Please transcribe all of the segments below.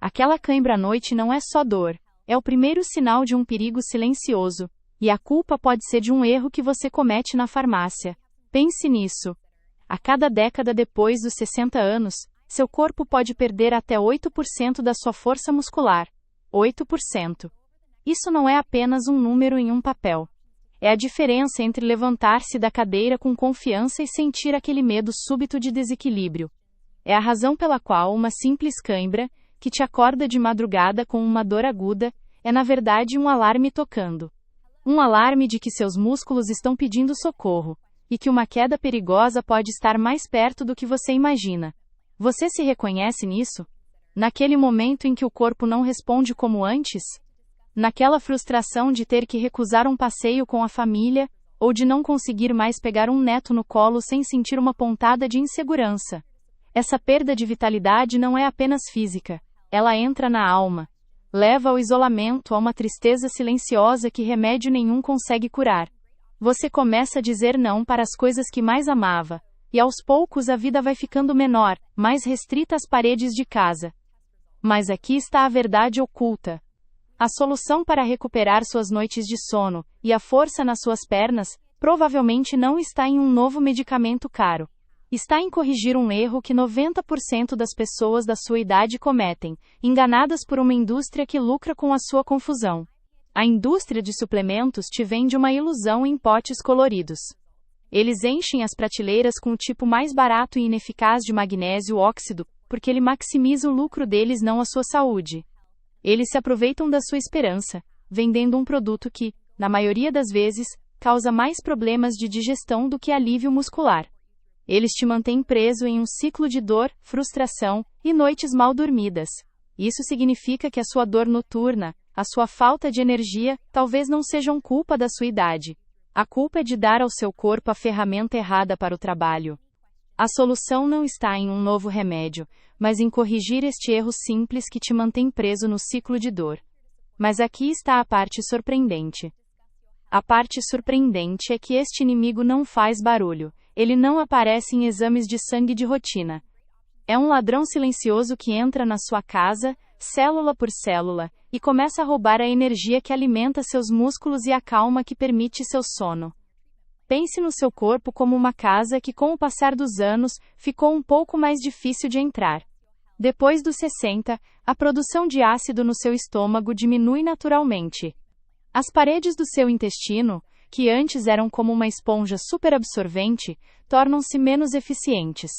Aquela cãibra à noite não é só dor, é o primeiro sinal de um perigo silencioso, e a culpa pode ser de um erro que você comete na farmácia. Pense nisso. A cada década depois dos 60 anos, seu corpo pode perder até 8% da sua força muscular. 8%. Isso não é apenas um número em um papel. É a diferença entre levantar-se da cadeira com confiança e sentir aquele medo súbito de desequilíbrio. É a razão pela qual uma simples cãibra, que te acorda de madrugada com uma dor aguda, é na verdade um alarme tocando. Um alarme de que seus músculos estão pedindo socorro, e que uma queda perigosa pode estar mais perto do que você imagina. Você se reconhece nisso? Naquele momento em que o corpo não responde como antes? Naquela frustração de ter que recusar um passeio com a família, ou de não conseguir mais pegar um neto no colo sem sentir uma pontada de insegurança? Essa perda de vitalidade não é apenas física, ela entra na alma. Leva ao isolamento, a uma tristeza silenciosa que remédio nenhum consegue curar. Você começa a dizer não para as coisas que mais amava, e aos poucos a vida vai ficando menor, mais restrita às paredes de casa. Mas aqui está a verdade oculta. A solução para recuperar suas noites de sono e a força nas suas pernas provavelmente não está em um novo medicamento caro. Está em corrigir um erro que 90% das pessoas da sua idade cometem, enganadas por uma indústria que lucra com a sua confusão. A indústria de suplementos te vende uma ilusão em potes coloridos. Eles enchem as prateleiras com o tipo mais barato e ineficaz de magnésio óxido, porque ele maximiza o lucro deles, não a sua saúde. Eles se aproveitam da sua esperança, vendendo um produto que, na maioria das vezes, causa mais problemas de digestão do que alívio muscular. Eles te mantêm preso em um ciclo de dor, frustração e noites mal dormidas. Isso significa que a sua dor noturna, a sua falta de energia, talvez não sejam culpa da sua idade. A culpa é de dar ao seu corpo a ferramenta errada para o trabalho. A solução não está em um novo remédio, mas em corrigir este erro simples que te mantém preso no ciclo de dor. Mas aqui está a parte surpreendente. A parte surpreendente é que este inimigo não faz barulho. Ele não aparece em exames de sangue de rotina. É um ladrão silencioso que entra na sua casa, célula por célula, e começa a roubar a energia que alimenta seus músculos e a calma que permite seu sono. Pense no seu corpo como uma casa que, com o passar dos anos, ficou um pouco mais difícil de entrar. Depois dos 60, a produção de ácido no seu estômago diminui naturalmente. As paredes do seu intestino, que antes eram como uma esponja superabsorvente, tornam-se menos eficientes.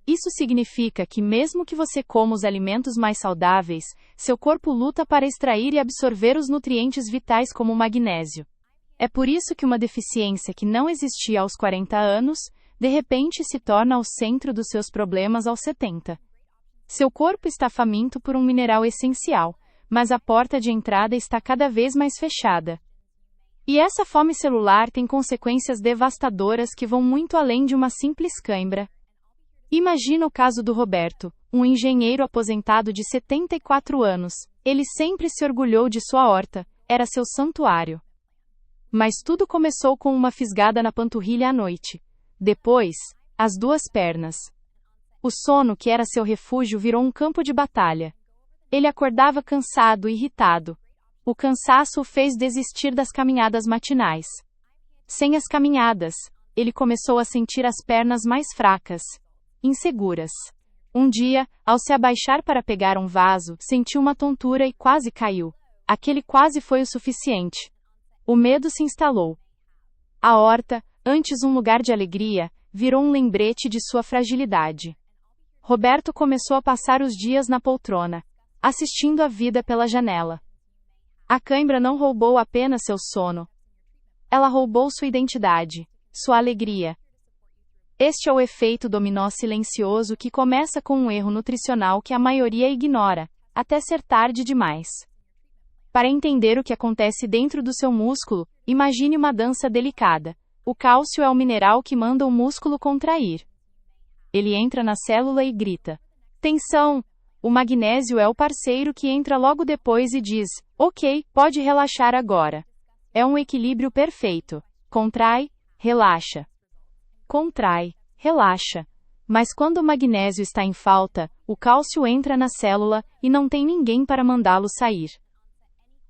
Isso significa que mesmo que você coma os alimentos mais saudáveis, seu corpo luta para extrair e absorver os nutrientes vitais como o magnésio. É por isso que uma deficiência que não existia aos 40 anos, de repente se torna o centro dos seus problemas aos 70. Seu corpo está faminto por um mineral essencial, mas a porta de entrada está cada vez mais fechada. E essa fome celular tem consequências devastadoras que vão muito além de uma simples cãibra. Imagina o caso do Roberto, um engenheiro aposentado de 74 anos. Ele sempre se orgulhou de sua horta, era seu santuário. Mas tudo começou com uma fisgada na panturrilha à noite. Depois, as duas pernas. O sono, que era seu refúgio, virou um campo de batalha. Ele acordava cansado e irritado. O cansaço o fez desistir das caminhadas matinais. Sem as caminhadas, ele começou a sentir as pernas mais fracas, inseguras. Um dia, ao se abaixar para pegar um vaso, sentiu uma tontura e quase caiu. Aquele quase foi o suficiente. O medo se instalou. A horta, antes um lugar de alegria, virou um lembrete de sua fragilidade. Roberto começou a passar os dias na poltrona, assistindo a vida pela janela. A cãibra não roubou apenas seu sono. Ela roubou sua identidade, sua alegria. Este é o efeito dominó silencioso que começa com um erro nutricional que a maioria ignora, até ser tarde demais. Para entender o que acontece dentro do seu músculo, imagine uma dança delicada. O cálcio é o mineral que manda o músculo contrair. Ele entra na célula e grita: tensão! O magnésio é o parceiro que entra logo depois e diz: ok, pode relaxar agora. É um equilíbrio perfeito. Contrai, relaxa. Contrai, relaxa. Mas quando o magnésio está em falta, o cálcio entra na célula e não tem ninguém para mandá-lo sair.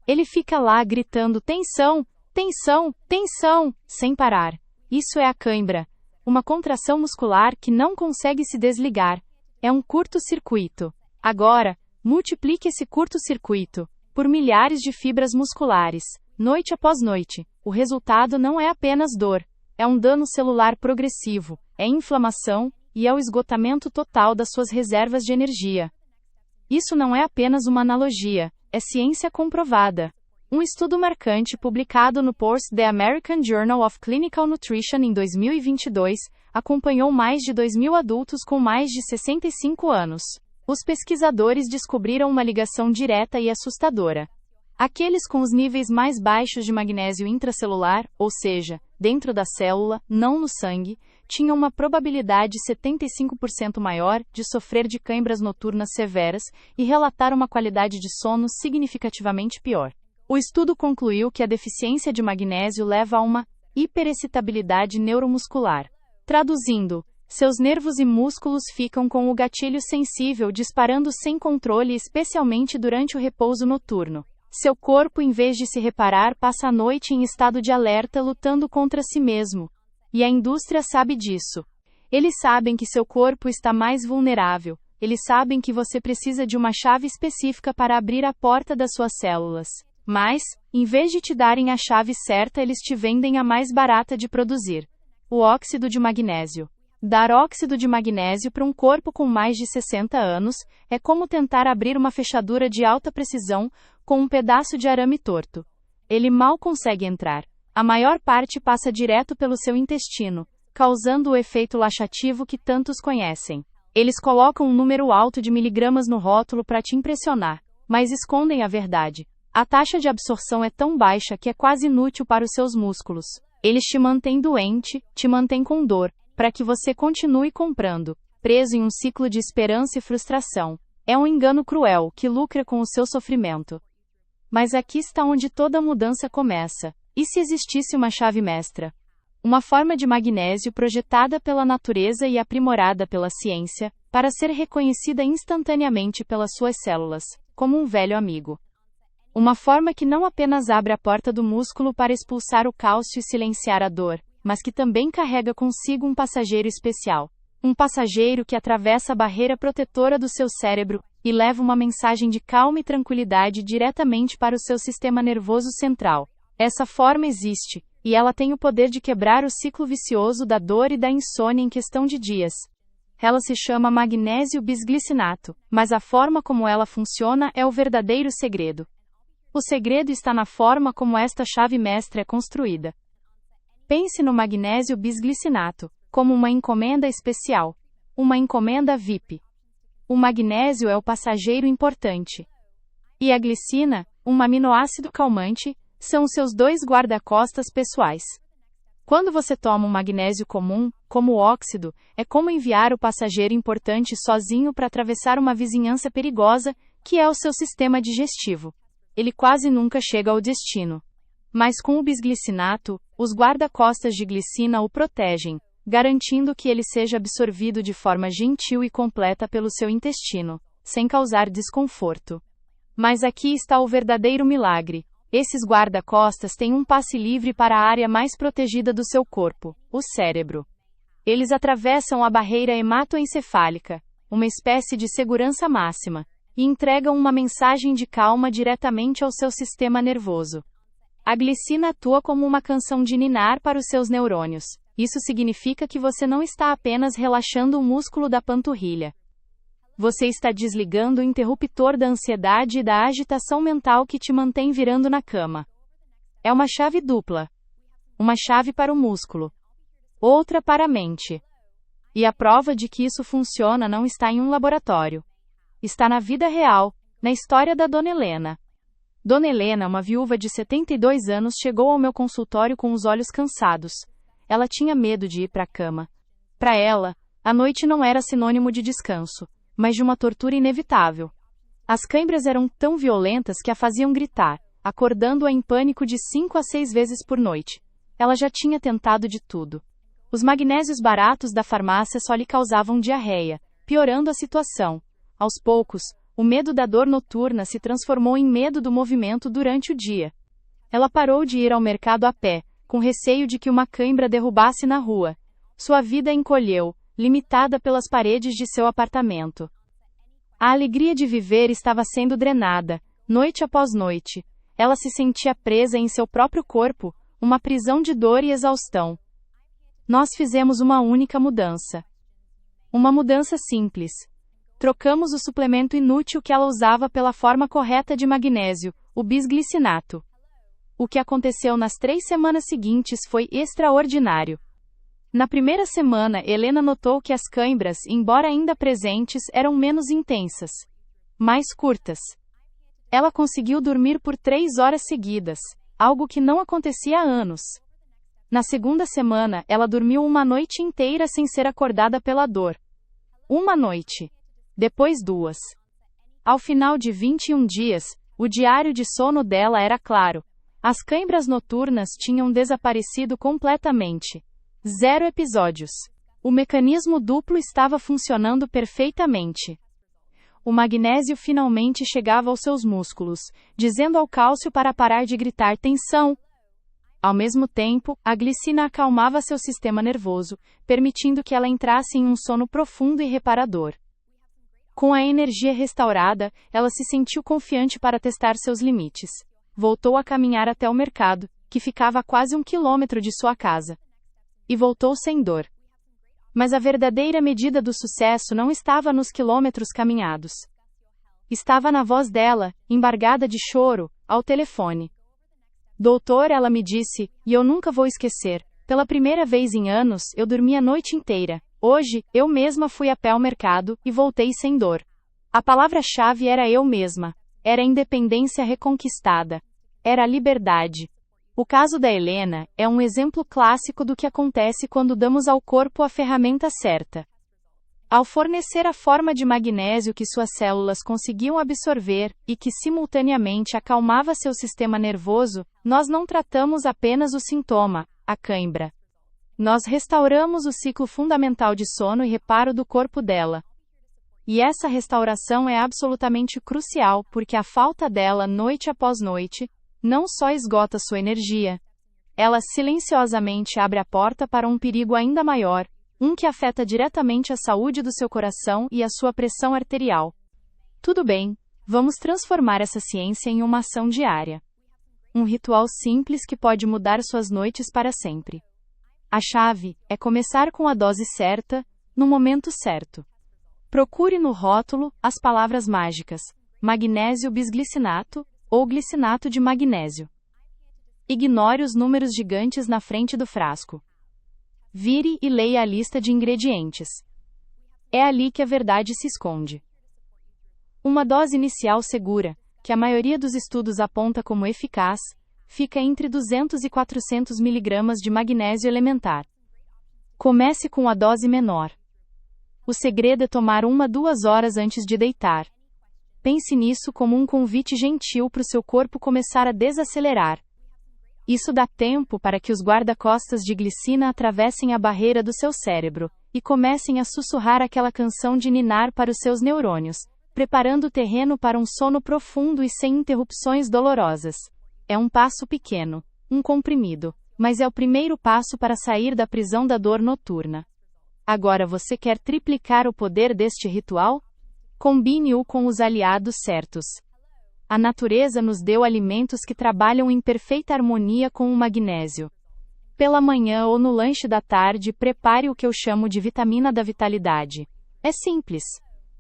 Ele fica lá gritando tensão, tensão, tensão, sem parar. Isso é a cãibra, uma contração muscular que não consegue se desligar. É um curto-circuito. Agora, multiplique esse curto-circuito por milhares de fibras musculares, noite após noite. O resultado não é apenas dor, é um dano celular progressivo, é inflamação e é o esgotamento total das suas reservas de energia. Isso não é apenas uma analogia, é ciência comprovada. Um estudo marcante publicado no The American Journal of Clinical Nutrition em 2022 acompanhou mais de 2.000 adultos com mais de 65 anos. Os pesquisadores descobriram uma ligação direta e assustadora. Aqueles com os níveis mais baixos de magnésio intracelular, ou seja, dentro da célula, não no sangue, tinham uma probabilidade 75% maior de sofrer de cãibras noturnas severas e relatar uma qualidade de sono significativamente pior. O estudo concluiu que a deficiência de magnésio leva a uma hiperexcitabilidade neuromuscular. Traduzindo, seus nervos e músculos ficam com o gatilho sensível disparando sem controle, especialmente durante o repouso noturno. Seu corpo, em vez de se reparar, passa a noite em estado de alerta lutando contra si mesmo. E a indústria sabe disso. Eles sabem que seu corpo está mais vulnerável. Eles sabem que você precisa de uma chave específica para abrir a porta das suas células. Mas, em vez de te darem a chave certa, eles te vendem a mais barata de produzir: o óxido de magnésio. Dar óxido de magnésio para um corpo com mais de 60 anos é como tentar abrir uma fechadura de alta precisão com um pedaço de arame torto. Ele mal consegue entrar. A maior parte passa direto pelo seu intestino, causando o efeito laxativo que tantos conhecem. Eles colocam um número alto de miligramas no rótulo para te impressionar, mas escondem a verdade. A taxa de absorção é tão baixa que é quase inútil para os seus músculos. Eles te mantêm doente, te mantêm com dor, para que você continue comprando, preso em um ciclo de esperança e frustração. É um engano cruel que lucra com o seu sofrimento. Mas aqui está onde toda mudança começa. E se existisse uma chave mestra? Uma forma de magnésio projetada pela natureza e aprimorada pela ciência, para ser reconhecida instantaneamente pelas suas células, como um velho amigo. Uma forma que não apenas abre a porta do músculo para expulsar o cálcio e silenciar a dor, mas que também carrega consigo um passageiro especial. Um passageiro que atravessa a barreira protetora do seu cérebro e leva uma mensagem de calma e tranquilidade diretamente para o seu sistema nervoso central. Essa forma existe, e ela tem o poder de quebrar o ciclo vicioso da dor e da insônia em questão de dias. Ela se chama magnésio bisglicinato, mas a forma como ela funciona é o verdadeiro segredo. O segredo está na forma como esta chave mestra é construída. Pense no magnésio bisglicinato como uma encomenda especial, uma encomenda VIP. O magnésio é o passageiro importante. E a glicina, um aminoácido calmante, são os seus dois guarda-costas pessoais. Quando você toma um magnésio comum, como o óxido, é como enviar o passageiro importante sozinho para atravessar uma vizinhança perigosa, que é o seu sistema digestivo. Ele quase nunca chega ao destino. Mas com o bisglicinato, os guarda-costas de glicina o protegem, garantindo que ele seja absorvido de forma gentil e completa pelo seu intestino, sem causar desconforto. Mas aqui está o verdadeiro milagre. Esses guarda-costas têm um passe livre para a área mais protegida do seu corpo, o cérebro. Eles atravessam a barreira hematoencefálica, uma espécie de segurança máxima, e entregam uma mensagem de calma diretamente ao seu sistema nervoso. A glicina atua como uma canção de ninar para os seus neurônios. Isso significa que você não está apenas relaxando o músculo da panturrilha. Você está desligando o interruptor da ansiedade e da agitação mental que te mantém virando na cama. É uma chave dupla. Uma chave para o músculo. Outra para a mente. E a prova de que isso funciona não está em um laboratório. Está na vida real, na história da Dona Helena. Dona Helena, uma viúva de 72 anos, chegou ao meu consultório com os olhos cansados. Ela tinha medo de ir para a cama. Para ela, a noite não era sinônimo de descanso, mas de uma tortura inevitável. As câimbras eram tão violentas que a faziam gritar, acordando-a em pânico de 5 a 6 vezes por noite. Ela já tinha tentado de tudo. Os magnésios baratos da farmácia só lhe causavam diarreia, piorando a situação. Aos poucos, o medo da dor noturna se transformou em medo do movimento durante o dia. Ela parou de ir ao mercado a pé, com receio de que uma cãibra derrubasse na rua. Sua vida encolheu, limitada pelas paredes de seu apartamento. A alegria de viver estava sendo drenada, noite após noite. Ela se sentia presa em seu próprio corpo, uma prisão de dor e exaustão. Nós fizemos uma única mudança. Uma mudança simples. Trocamos o suplemento inútil que ela usava pela forma correta de magnésio, o bisglicinato. O que aconteceu nas 3 semanas seguintes foi extraordinário. Na primeira semana, Helena notou que as cãibras, embora ainda presentes, eram menos intensas. Mais curtas. Ela conseguiu dormir por 3 horas seguidas, algo que não acontecia há anos. Na segunda semana, ela dormiu uma noite inteira sem ser acordada pela dor. Uma noite. Depois 2. Ao final de 21 dias, o diário de sono dela era claro. As cãibras noturnas tinham desaparecido completamente. 0 episódios. O mecanismo duplo estava funcionando perfeitamente. O magnésio finalmente chegava aos seus músculos, dizendo ao cálcio para parar de gritar tensão. Ao mesmo tempo, a glicina acalmava seu sistema nervoso, permitindo que ela entrasse em um sono profundo e reparador. Com a energia restaurada, ela se sentiu confiante para testar seus limites. Voltou a caminhar até o mercado, que ficava a quase 1 quilômetro de sua casa. E voltou sem dor. Mas a verdadeira medida do sucesso não estava nos quilômetros caminhados. Estava na voz dela, embargada de choro, ao telefone. Doutor, ela me disse, e eu nunca vou esquecer, pela primeira vez em anos, eu dormi a noite inteira. Hoje, eu mesma fui a pé ao mercado, e voltei sem dor. A palavra-chave era eu mesma. Era a independência reconquistada. Era a liberdade. O caso da Helena é um exemplo clássico do que acontece quando damos ao corpo a ferramenta certa. Ao fornecer a forma de magnésio que suas células conseguiam absorver, e que simultaneamente acalmava seu sistema nervoso, nós não tratamos apenas o sintoma, a cãibra. Nós restauramos o ciclo fundamental de sono e reparo do corpo dela. E essa restauração é absolutamente crucial porque a falta dela noite após noite, não só esgota sua energia. Ela silenciosamente abre a porta para um perigo ainda maior, um que afeta diretamente a saúde do seu coração e a sua pressão arterial. Tudo bem, vamos transformar essa ciência em uma ação diária. Um ritual simples que pode mudar suas noites para sempre. A chave é começar com a dose certa, no momento certo. Procure no rótulo as palavras mágicas: magnésio bisglicinato ou glicinato de magnésio. Ignore os números gigantes na frente do frasco. Vire e leia a lista de ingredientes. É ali que a verdade se esconde. Uma dose inicial segura, que a maioria dos estudos aponta como eficaz, fica entre 200 e 400 mg de magnésio elementar. Comece com a dose menor. O segredo é tomar 1 a 2 horas antes de deitar. Pense nisso como um convite gentil para o seu corpo começar a desacelerar. Isso dá tempo para que os guarda-costas de glicina atravessem a barreira do seu cérebro e comecem a sussurrar aquela canção de ninar para os seus neurônios, preparando o terreno para um sono profundo e sem interrupções dolorosas. É um passo pequeno, um comprimido, mas é o primeiro passo para sair da prisão da dor noturna. Agora você quer triplicar o poder deste ritual? Combine-o com os aliados certos. A natureza nos deu alimentos que trabalham em perfeita harmonia com o magnésio. Pela manhã ou no lanche da tarde, prepare o que eu chamo de vitamina da vitalidade. É simples.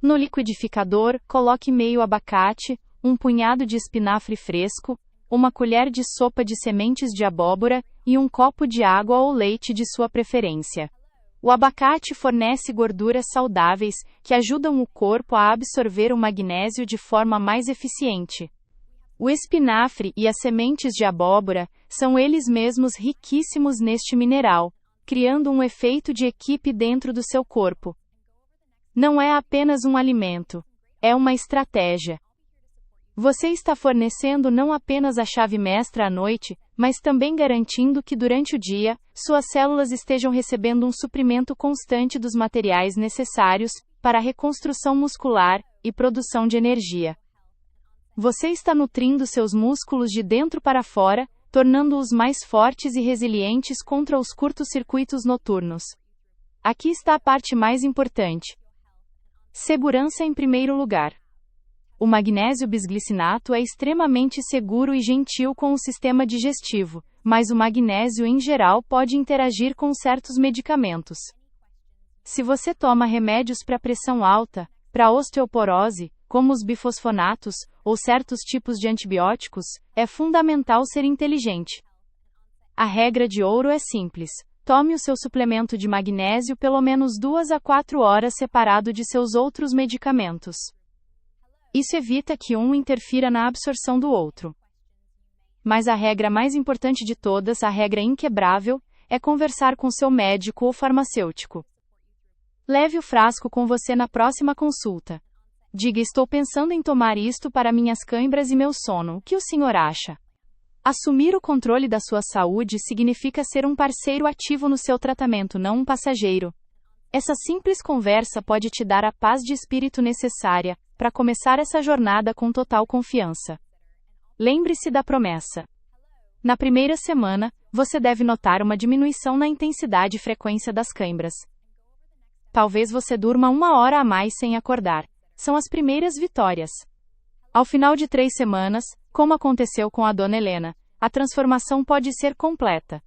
No liquidificador, coloque meio abacate, um punhado de espinafre fresco, uma colher de sopa de sementes de abóbora e um copo de água ou leite de sua preferência. O abacate fornece gorduras saudáveis que ajudam o corpo a absorver o magnésio de forma mais eficiente. O espinafre e as sementes de abóbora são eles mesmos riquíssimos neste mineral, criando um efeito de equipe dentro do seu corpo. Não é apenas um alimento, é uma estratégia. Você está fornecendo não apenas a chave mestra à noite, mas também garantindo que durante o dia, suas células estejam recebendo um suprimento constante dos materiais necessários para a reconstrução muscular e produção de energia. Você está nutrindo seus músculos de dentro para fora, tornando-os mais fortes e resilientes contra os curtos-circuitos noturnos. Aqui está a parte mais importante. Segurança em primeiro lugar. O magnésio bisglicinato é extremamente seguro e gentil com o sistema digestivo, mas o magnésio em geral pode interagir com certos medicamentos. Se você toma remédios para pressão alta, para osteoporose, como os bifosfonatos, ou certos tipos de antibióticos, é fundamental ser inteligente. A regra de ouro é simples. Tome o seu suplemento de magnésio pelo menos 2 a 4 horas separado de seus outros medicamentos. Isso evita que um interfira na absorção do outro. Mas a regra mais importante de todas, a regra inquebrável, é conversar com seu médico ou farmacêutico. Leve o frasco com você na próxima consulta. Diga: estou pensando em tomar isto para minhas câimbras e meu sono. O que o senhor acha? Assumir o controle da sua saúde significa ser um parceiro ativo no seu tratamento, não um passageiro. Essa simples conversa pode te dar a paz de espírito necessária para começar essa jornada com total confiança. Lembre-se da promessa. Na primeira semana, você deve notar uma diminuição na intensidade e frequência das câimbras. Talvez você durma 1 hora a mais sem acordar. São as primeiras vitórias. Ao final de 3 semanas, como aconteceu com a Dona Helena, a transformação pode ser completa.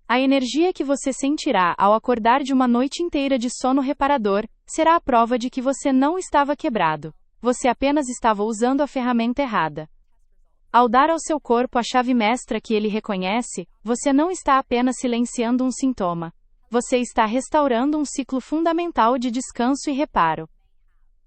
A energia que você sentirá ao acordar de uma noite inteira de sono reparador será a prova de que você não estava quebrado. Você apenas estava usando a ferramenta errada. Ao dar ao seu corpo a chave mestra que ele reconhece, você não está apenas silenciando um sintoma. Você está restaurando um ciclo fundamental de descanso e reparo.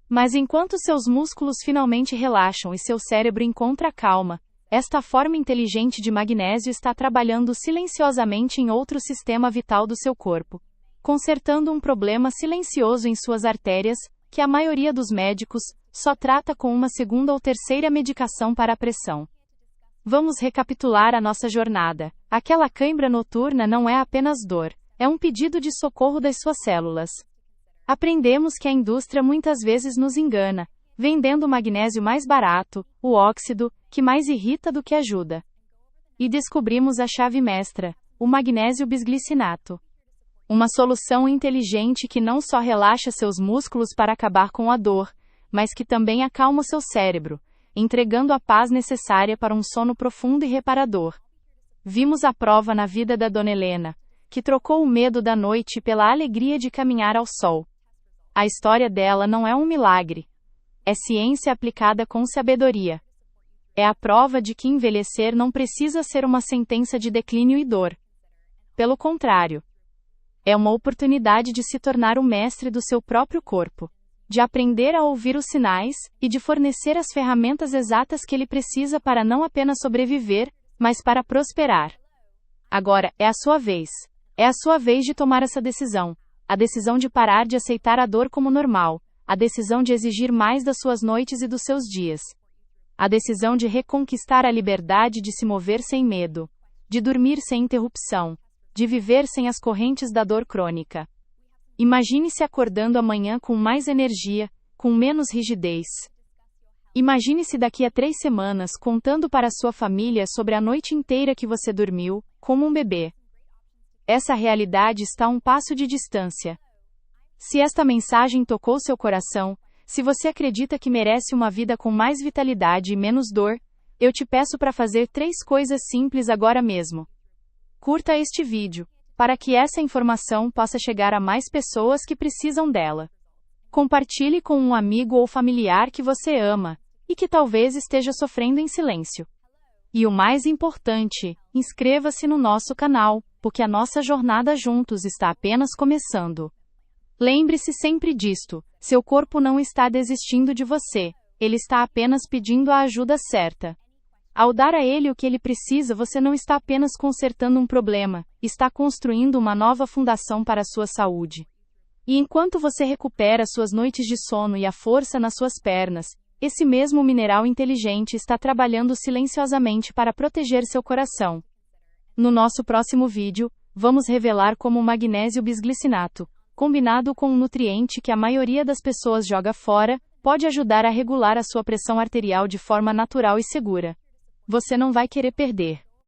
Mas enquanto seus músculos finalmente relaxam e seu cérebro encontra calma, esta forma inteligente de magnésio está trabalhando silenciosamente em outro sistema vital do seu corpo, consertando um problema silencioso em suas artérias, que a maioria dos médicos só trata com uma segunda ou terceira medicação para a pressão. Vamos recapitular a nossa jornada. Aquela cãibra noturna não é apenas dor, é um pedido de socorro das suas células. Aprendemos que a indústria muitas vezes nos engana, vendendo o magnésio mais barato, o óxido, que mais irrita do que ajuda. E descobrimos a chave mestra, o magnésio bisglicinato. Uma solução inteligente que não só relaxa seus músculos para acabar com a dor, mas que também acalma o seu cérebro, entregando a paz necessária para um sono profundo e reparador. Vimos a prova na vida da Dona Helena, que trocou o medo da noite pela alegria de caminhar ao sol. A história dela não é um milagre. É ciência aplicada com sabedoria. É a prova de que envelhecer não precisa ser uma sentença de declínio e dor. Pelo contrário, é uma oportunidade de se tornar o mestre do seu próprio corpo, de aprender a ouvir os sinais e de fornecer as ferramentas exatas que ele precisa para não apenas sobreviver, mas para prosperar. Agora, é a sua vez. É a sua vez de tomar essa decisão. A decisão de parar de aceitar a dor como normal. A decisão de exigir mais das suas noites e dos seus dias. A decisão de reconquistar a liberdade de se mover sem medo. De dormir sem interrupção. De viver sem as correntes da dor crônica. Imagine-se acordando amanhã com mais energia, com menos rigidez. Imagine-se daqui a 3 semanas contando para sua família sobre a noite inteira que você dormiu, como um bebê. Essa realidade está a um passo de distância. Se esta mensagem tocou seu coração, se você acredita que merece uma vida com mais vitalidade e menos dor, eu te peço para fazer 3 coisas simples agora mesmo. Curta este vídeo, para que essa informação possa chegar a mais pessoas que precisam dela. Compartilhe com um amigo ou familiar que você ama, e que talvez esteja sofrendo em silêncio. E o mais importante, inscreva-se no nosso canal, porque a nossa jornada juntos está apenas começando. Lembre-se sempre disto: seu corpo não está desistindo de você, ele está apenas pedindo a ajuda certa. Ao dar a ele o que ele precisa, você não está apenas consertando um problema, está construindo uma nova fundação para a sua saúde. E enquanto você recupera suas noites de sono e a força nas suas pernas, Esse mesmo mineral inteligente está trabalhando silenciosamente para proteger seu coração. No nosso próximo vídeo, vamos revelar como o magnésio bisglicinato, combinado com um nutriente que a maioria das pessoas joga fora, pode ajudar a regular a sua pressão arterial de forma natural e segura. Você não vai querer perder.